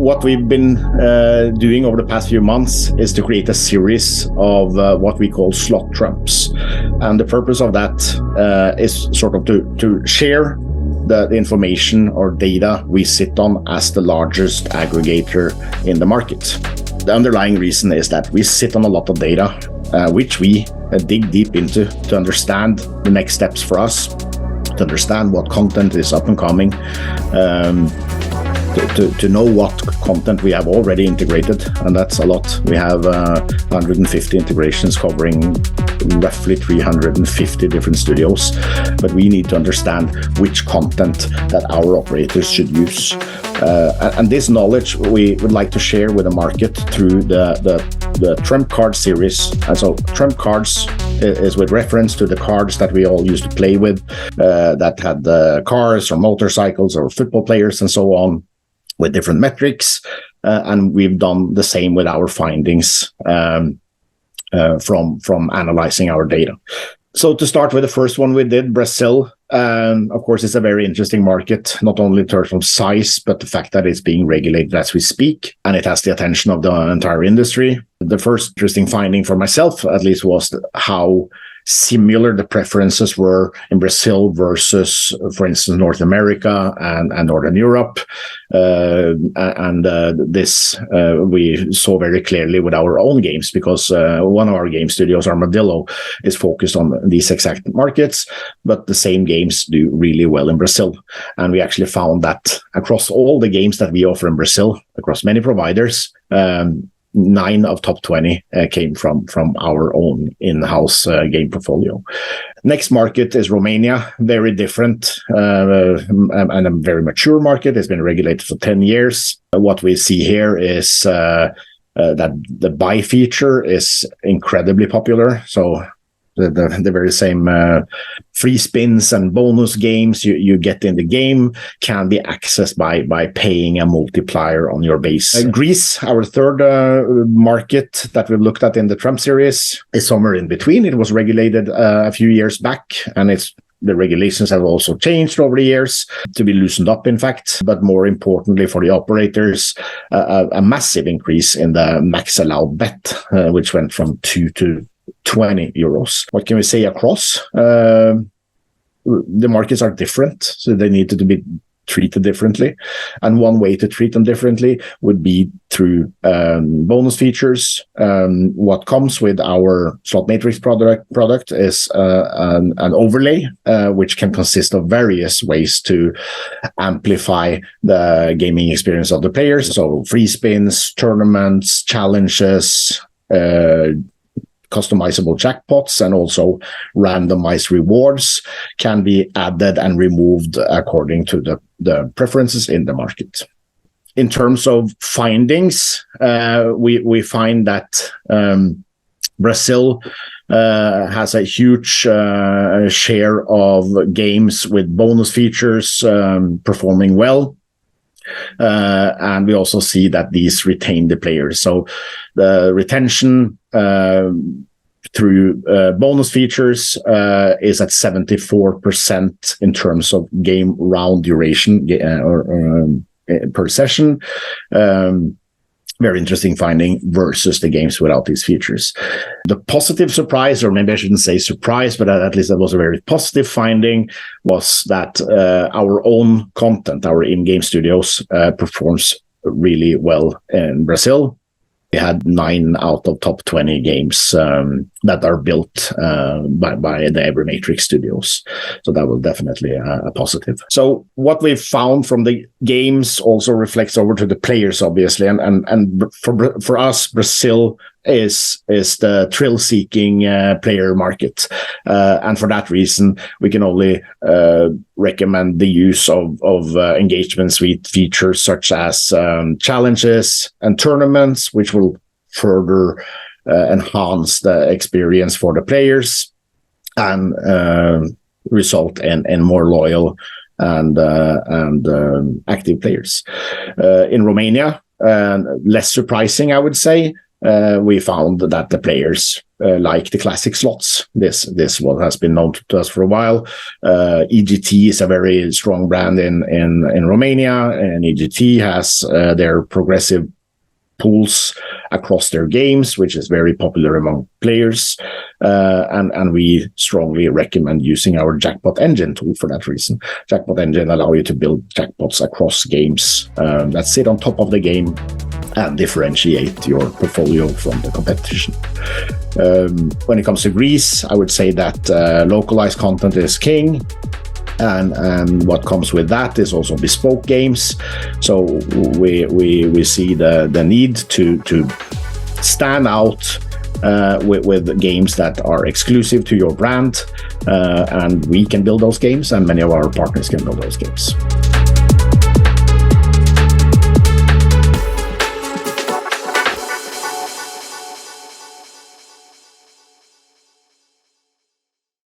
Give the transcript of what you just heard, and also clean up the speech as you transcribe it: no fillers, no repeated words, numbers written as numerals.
What we've been doing over the past few months is to create a series of what we call slot trumps. And the purpose of that is sort of to share the information or data we sit on as the largest aggregator in the market. The underlying reason is that we sit on a lot of data, which we dig deep into to understand the next steps for us, to understand what content is up and coming, to know what content we have already integrated, and that's a lot. We have 150 integrations covering roughly 350 different studios, but we need to understand which content that our operators should use. And this knowledge we would like to share with the market through the Trump card series. And so Trump cards is with reference to the cards that we all used to play with, that had cars or motorcycles or football players and so on, with different metrics. And we've done the same with our findings from analyzing our data. So to start with, the first one we did, Brazil. Of course, it's a very interesting market, not only in terms of size, but the fact that it's being regulated as we speak, and it has the attention of the entire industry. The first interesting finding for myself, at least, was how similar the preferences were in Brazil versus, for instance, North America and Northern Europe. This we saw very clearly with our own games, because one of our game studios, Armadillo, is focused on these exact markets, but the same games do really well in Brazil. And we actually found that across all the games that we offer in Brazil, across many providers, 9 of top 20 came from our own in-house game portfolio. Next market is Romania, very different and a very mature market. It's been regulated for 10 years. What we see here is that the buy feature is incredibly popular. So the very same free spins and bonus games you get in the game can be accessed by paying a multiplier on your base. Greece, our third market that we've looked at in the Trump series, is somewhere in between. It was regulated a few years back, and the regulations have also changed over the years to be loosened up, in fact. But more importantly for the operators, a massive increase in the max allowed bet, which went from 2 to 20 euros. What can we say across? The markets are different, so they needed to be treated differently. And one way to treat them differently would be through bonus features. What comes with our Slot Matrix product is an overlay, which can consist of various ways to amplify the gaming experience of the players. So free spins, tournaments, challenges, customizable jackpots, and also randomized rewards can be added and removed according to the preferences in the market. In terms of findings, we find that Brazil has a huge share of games with bonus features performing well. And we also see that these retain the players. So the retention through bonus features is at 74% in terms of game round duration per session. Very interesting finding versus the games without these features. The positive surprise, or maybe I shouldn't say surprise, but at least that was a very positive finding, was that our own content, our in-game studios, performs really well in Brazil. We had 9 out of top 20 games that are built by the EveryMatrix studios. So that was definitely a positive. So what we've found from the games also reflects over to the players, obviously. And for us, Brazil is the thrill-seeking player market. And for that reason, we can only recommend the use of engagement suite features such as challenges and tournaments, which will further enhance the experience for the players and result in more loyal and active players. In Romania, less surprising, I would say, we found that the players like the classic slots. This one has been known to us for a while. EGT is a very strong brand in Romania, and EGT has their progressive pools across their games, which is very popular among players, and we strongly recommend using our jackpot engine tool for that reason. Jackpot engine allow you to build jackpots across games that sit on top of the game and differentiate your portfolio from the competition. When it comes to Greece, I would say that localized content is king. And what comes with that is also bespoke games. So we see the need to stand out with games that are exclusive to your brand, and we can build those games, and many of our partners can build those games.